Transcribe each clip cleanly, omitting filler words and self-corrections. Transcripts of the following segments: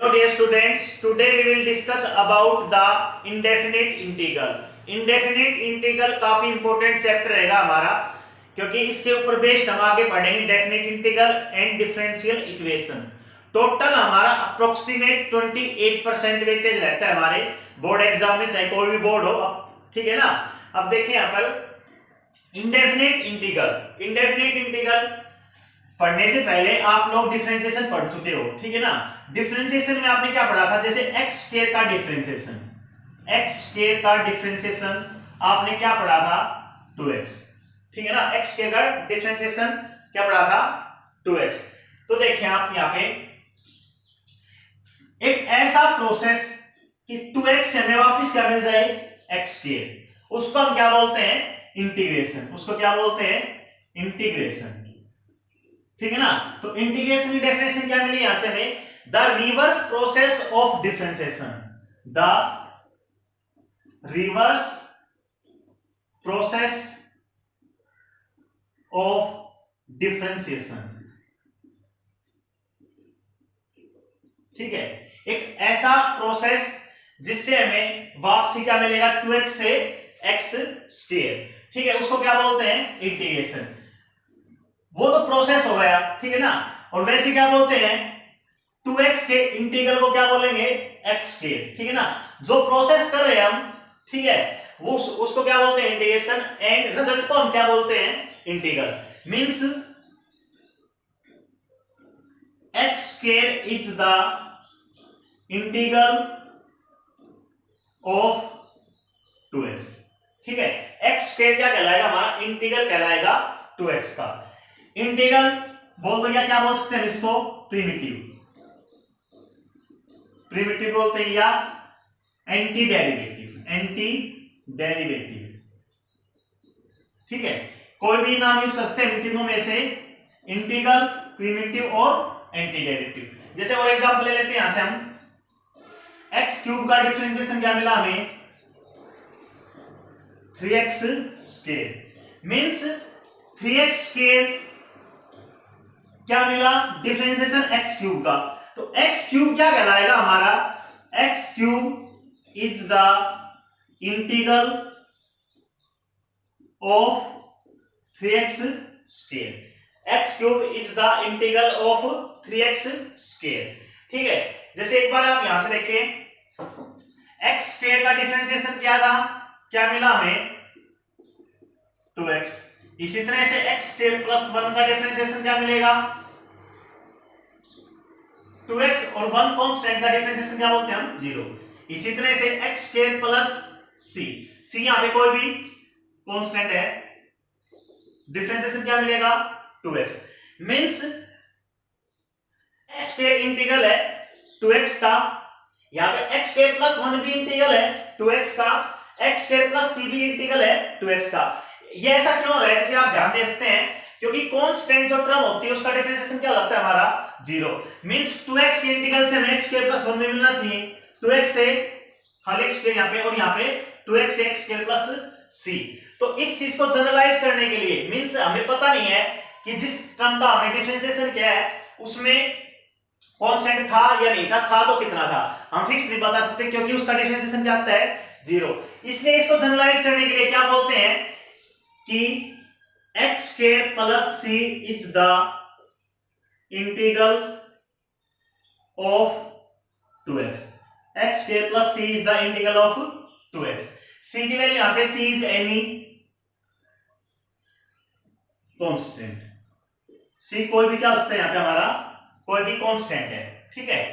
Hello dear students, today we will discuss about the indefinite integral. Indefinite integral काफी important chapter रहेगा हमारा, क्योंकि इसके ऊपर बेस्ड हम आगे पढ़ेंगे definite integral and differential equation. Total हमारा अप्रोक्सीमेट 28% वेटेज रहता है हमारे बोर्ड एग्जाम में, चाहे कोई भी बोर्ड हो, ठीक है ना। अब देखिए यहाँ पर इंडेफिनेट इंटीग्रल पढ़ने से पहले आप लोग डिफरेंशिएशन पढ़ चुके हो, ठीक है ना। डिफरेंशिएशन में आपने क्या पढ़ा था, जैसे x स्क्वायर का डिफरेंशिएशन आपने क्या पढ़ा था, 2x, ठीक है ना। x स्क्वायर का डिफरेंशिएशन क्या पढ़ा था, 2x। तो देखिए आप यहाँ पे एक ऐसा प्रोसेस कि 2x से हमें वापस क्या मिल जाए, x स्क्वायर, उसको हम क्या बोलते हैं, इंटीग्रेशन। उसको क्या बोलते हैं, इंटीग्रेशन, ठीक है ना। तो इंटीग्रेशन की डेफिनेशन क्या मिली यहां से हमें, the reverse process of differentiation, the reverse process of differentiation, ठीक है। एक ऐसा प्रोसेस जिससे हमें वापसी क्या मिलेगा, 2x से x स्क्वायर, ठीक है, उसको क्या बोलते हैं, इंटीग्रेशन। वो तो प्रोसेस हो गया, ठीक है ना। और वैसे क्या बोलते हैं, 2x के इंटीग्रल को क्या बोलेंगे, x स्क्वायर, ठीक है ना। जो प्रोसेस कर रहे हैं हम, ठीक है, वो उसको क्या बोलते हैं, इंटीग्रेशन। एंड रिजल्ट को हम क्या बोलते हैं, integral. Means x square is the integral of 2x, ठीक है। x स्क्वायर क्या कहलाएगा, हमारा इंटीग्रल कहलाएगा 2x का। इंटीग्रल बोल दो, या क्या बोल सकते हैं इसको, प्रिमिटिव बोलते हैं, या एंटी डेरिवेटिव, ठीक है। कोई भी नाम यूज करते हैं इन तीनों में से, इंटीग्रल, प्रिमिटिव और एंटी डेरिवेटिव। जैसे और एग्जांपल ले लेते हैं, यहां से हम x क्यूब का डिफरेंशिएशन क्या मिला हमें, 3x square. Means 3x square क्या मिला, डिफरेंशिएशन x क्यूब का। तो x क्यूब क्या कहलाएगा हमारा, x cube is the integral of 3x square. x cube is the integral of 3x square, ठीक है। जैसे एक बार आप यहां से देखिए, x स्क्वायर का डिफरेंशिएशन क्या था, क्या मिला हमें, 2x। इसी तरह से x स्क्वायर प्लस 1 का डिफरेंशिएशन क्या मिलेगा, 2x, और 1 कांस्टेंट का डिफरेंशिएशन क्या बोलते हैं हम, 0। इसी तरह से x स्क्वायर प्लस c यहां पे कोई भी कांस्टेंट है, डिफरेंशिएशन क्या मिलेगा, 2x। Means x square integral है 2x का, यहां पे x स्क्वायर प्लस 1 भी इंटीग्रल है 2x का, x स्क्वायर प्लस c भी इंटीग्रल है 2x का। ये ऐसा क्यों हो रहा है, जैसे आप ध्यान दे सकते हैं, क्योंकि कांस्टेंट जो टर्म होती है उसका डिफरेंशिएशन क्या होता है हमारा, 0। मींस 2x के इंटीग्रल से हमें x स्क्वायर प्लस 1 में मिलना चाहिए, 2x से खाली x स्क्वायर यहां पे, और यहां पे 2x से x स्क्वायर प्लस c। तो इस चीज को जनरलाइज करने के लिए, मींस हमें पता नहीं है कि जिस टर्म का हमें डिफरेंशिएशन क्या है उसमें कांस्टेंट था या नहीं था तो कितना था, हम फिक्स नहीं बता सकते, क्योंकि उसका डिफरेंशिएशन क्या आता है, 0। इसलिए इसको जनरलाइज करने के लिए क्या बोलते हैं कि x square plus c is the integral of 2x। x square plus c is the integral of 2x। c की वैल्यू यहां पे c is any constant, c कोई भी क्या होता है यहां पे हमारा, कोई भी कांस्टेंट है, ठीक है।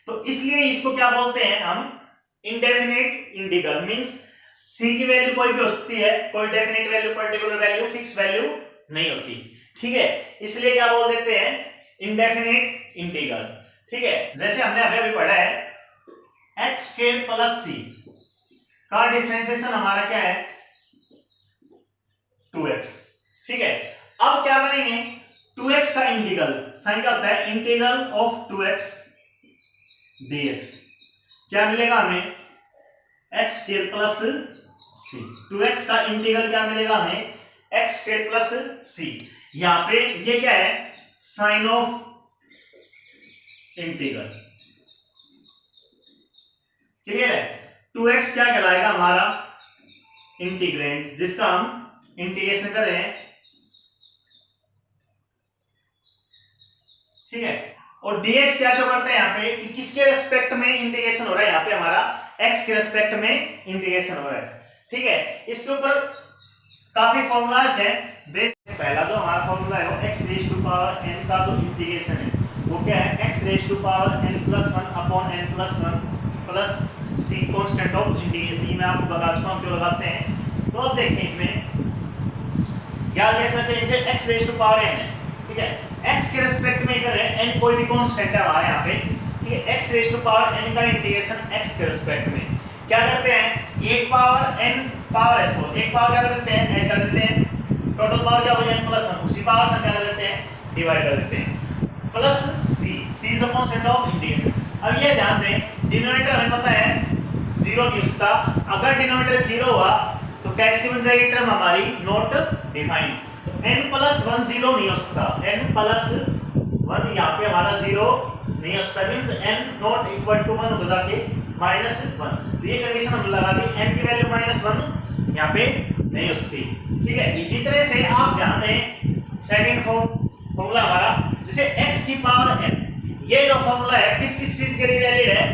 तो इसलिए इसको क्या बोलते हैं हम, इंडेफिनिट इंटीग्रल। मींस c की वैल्यू कोई भी हो सकती है, कोई definite value, particular value, fix value नहीं होती, ठीक है। इसलिए क्या बोल देते हैं, इंडेफिनिट इंटीग्रल, ठीक है। जैसे हमने अभी पढ़ा है, x स्क्वायर प्लस c का डिफरेंशिएशन हमारा क्या है, 2x, ठीक है। अब क्या करेंगे, 2x का इंटीग्रल, साइन क्या होता है, इंटीग्रल ऑफ 2x dx, क्या मिलेगा हमें, x square plus c। 2x का इंटीग्रल क्या मिलेगा हमें, x स्क्वायर प्लस c। यहां पे ये क्या है, साइन ऑफ इंटीग्रल, क्लियर है? 2x क्या कहलाएगा हमारा इंटीग्रेंड, जिसका हम इंटीग्रेशन कर रहे हैं, ठीक है। और dx क्या शो करता है यहाँ पे कि किसके रेस्पेक्ट में इंटीग्रेशन हो रहा है, यहाँ पे हमारा x के रेस्पेक्ट में इंटीग्रेशन हो रहा है, ठीक है। इसके ऊपर काफी फॉर्मूलाज है। बेसिक पहला जो हमारा फॉर्मूला है वो x raise to power n का जो इंटीग्रेशन है वो क्या है, x raise to power n+1 upon n+1 plus c constant of integration. मैं आपको बता चुका हूं क्यों लगाते हैं। तो अब देखिए इसमें क्या लिख सकते हैं, इसे x raise to power n है, ठीक है। x के रेस्पेक्ट में इधर है n कोई भी कांस्टेंट है हमारे यहाँ पे, ठीक है। x raise to power n का इंटीग्रेशन x के रेस्पेक्ट में क्या करते हैं, एक पावर n पावर है, इसको एक पावर क्या कर देते हैं, ऐड कर देते हैं, टोटल पावर क्या हो जाएगा n+1, उसी पावर से क्या कर देते हैं, डिवाइड कर देते हैं, plus c is the constant of integration. अब ये ध्यान दें डिनोमिनेटर हमें पता है 0 नहीं हो सकता, अगर डिनोमिनेटर 0 हुआ तो कैसी बन जाएगी टर्म हमारी, नॉट डिफाइंड। n+1 0 नहीं हो सकता, n+1 यहाँ पे हमारा 0 नहीं हो सकता, means n not equal to 1 हो जाके -1। ये कंडीशन हम लगा दी, n की वैल्यू -1 यहाँ पे नहीं हो सकती, ठीक है। इसी तरह से आप ध्यान दें सेकंड फॉर्मूला हमारा, जैसे x की पावर n, ये जो फॉर्मूला है किस किस चीज के लिए वैलिड है,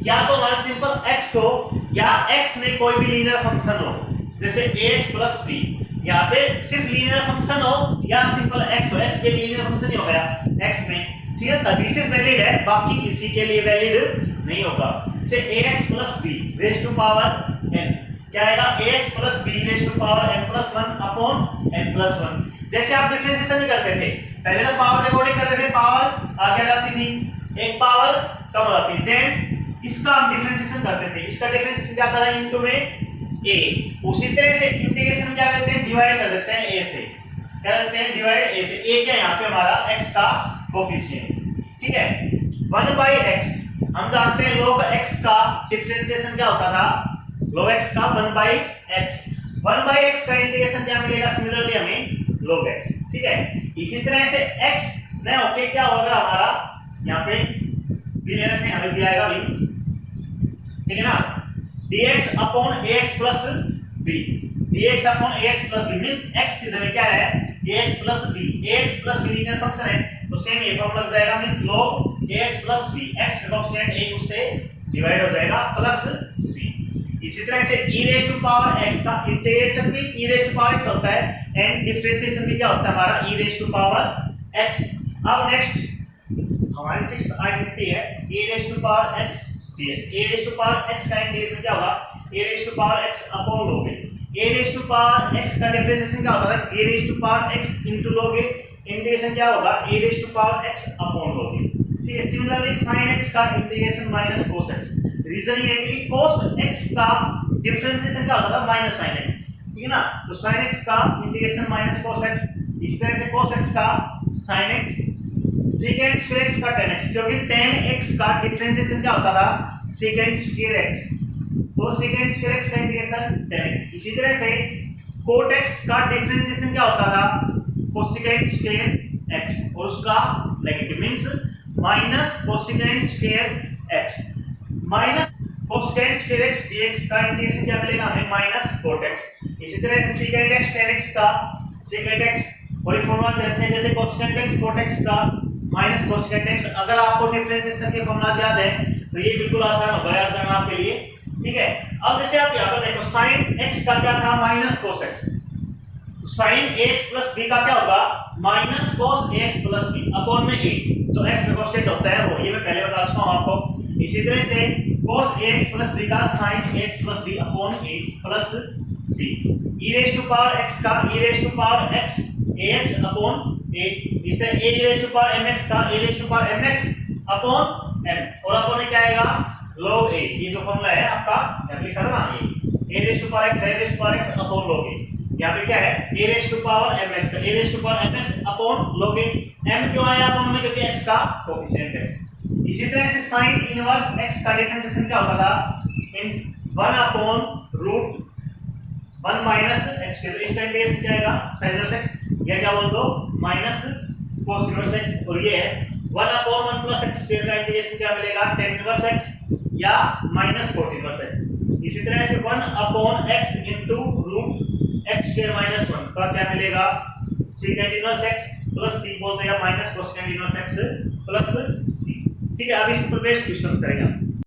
या तो हमारा सिंपल x हो या x में कोई भी लीनियर फंक्शन हो, जैसे ax + b, यहाँ पे सिर्फ लीनियर फंक्शन हो या सिंपल x हो, x के लीनियर फंक्शन ही हो गया x में, ठीक है, तभी सिर्फ वैलिड है, बाकी किसी के लिए वैलिड नहीं होगा। जैसे ax + b raise to power n क्या आएगा, ax + b raise to power n+1 upon n+1। जैसे आप डिफरेंशिएशन भी करते थे, पहले तो पावर रिकॉर्डिंग करते थे, पावर आगे जाती थी, एक पावर कम हो जाती, देन इसका हम डिफरेंशिएशन करते थे, इसका डिफरेंशिएशन क्या था, इनटू में a। उसी तरह से इंटीग्रेशन क्या करते हैं, डिवाइड कर देते हैं a से, क्या करते हैं, डिवाइड a से। a क्या यहाँ पे हमारा x का कोफिशिएंट, ठीक है। 1/x हम जानते हैं log x का डिफरेंशिएशन क्या होता था, log x का 1/x, 1/x का इंटीग्रेशन क्या मिलेगा, सिमिलरली हमें log x, ठीक है। इसी तरह से x न होके क्या होगा हमारा, यहाँ पे भी ले रखें, हमें भी आएगा भी, ठीक है ना, dx upon ax plus b, dx upon ax plus b means x की जगह क्या है, ax plus b, ax plus b linear function है तो सेम ये फॉर्मूला लग जाएगा, means log ax plus b, x का कोएफिशिएंट a उससे डिवाइड हो जाएगा प्लस c। इसी तरह से e raise to power x का इंटीग्रेशन भी e raise to power x होता है एंड डिफरेंशिएशन भी क्या होता है हमारा e raise to power x। अब नेक्स्ट हमारी 6th आइडेंटिटी है e raise to power x dx, a raise to power x का इंटीग्रेशन क्या होगा, a raise to power x upon log a, a raise to power x का differentiation क्या होता है, a raise to power x into log a, integration क्या होगा, a raise to power x upon log a, ठीक है। Similarly sin x का integration minus cos x, reason ये है कि cos x का डिफरेंशिएशन क्या होता था, माइनस sin x, ठीक है ना, तो sin x का इंटीग्रेशन माइनस cos x, इस तरह से cos x का sin x, secant square x का tan x, क्योंकि tan x का डिफरेंशिएशन क्या होता था, secant square x, तो secant square x का इंटीग्रेशन tan x। इसी तरह से cot x का डिफरेंशिएशन क्या होता था, cosecant square x, और उसका negative means minus cosecant square x, minus cosecant square x dx का इंटीग्रेशन क्या मिलेगा हमें, माइनस cot x। इसी तरह से secant x tan x का secant x और फॉर्मूला देते हैं, जैसे cosecant x cot x का माइनस cosecant x। अगर आपको डिफरेंशिएशन के फॉर्मूला याद है तो ये बिल्कुल आसान होगा याद करना आपके लिए, ठीक है। अब जैसे आप यहां पर देखो sin x का क्या था, माइनस cos x, तो sin ax plus b का क्या होगा, minus cos ax plus b upon में a, जो x का कोएफिशिएंट होता है वो, ये मैं पहले बता चुका हूं आपको। इसी तरह से cos ax plus b का sin ax plus b upon a plus c, e raise to power x का e raise to power x ax upon a, इस तरह a raise to power mx का a raise to power mx upon m, और upon में क्या आएगा, log a, ये जो फॉर्मूला है आपका यहाँ पे लिखा था ना, ये a raise to power x a raise to power x upon log a, यहाँ पे क्या है a raise to power mx का a raise to power mx upon log a, m क्यों आया अपॉन में, क्योंकि x का कोएफिशिएंट है। इसी तरह से sin इनवर्स x का डिफरेंशिएशन क्या होता था, इन 1 अपॉन रूट 1 माइनस x के, तो इसका इंटीग्रेशन क्या आएगा, sin इनवर्स x, या क्या बोल दो माइनस cos इनवर्स x, और ये है 1 अपॉन 1 प्लस x स्क्वायर का इंटीग्रेशन क्या मिलेगा, tan इनवर्स x या माइनस कोट इनवर्स x। इसी तरह से 1 अपॉन x into root x square minus 1 का क्या मिलेगा, secant inverse x plus c बोलते हैं, minus cosecant inverse x plus c। ठीक है, अब इसके ऊपर बेस्ड क्वेश्चंस करेंगे।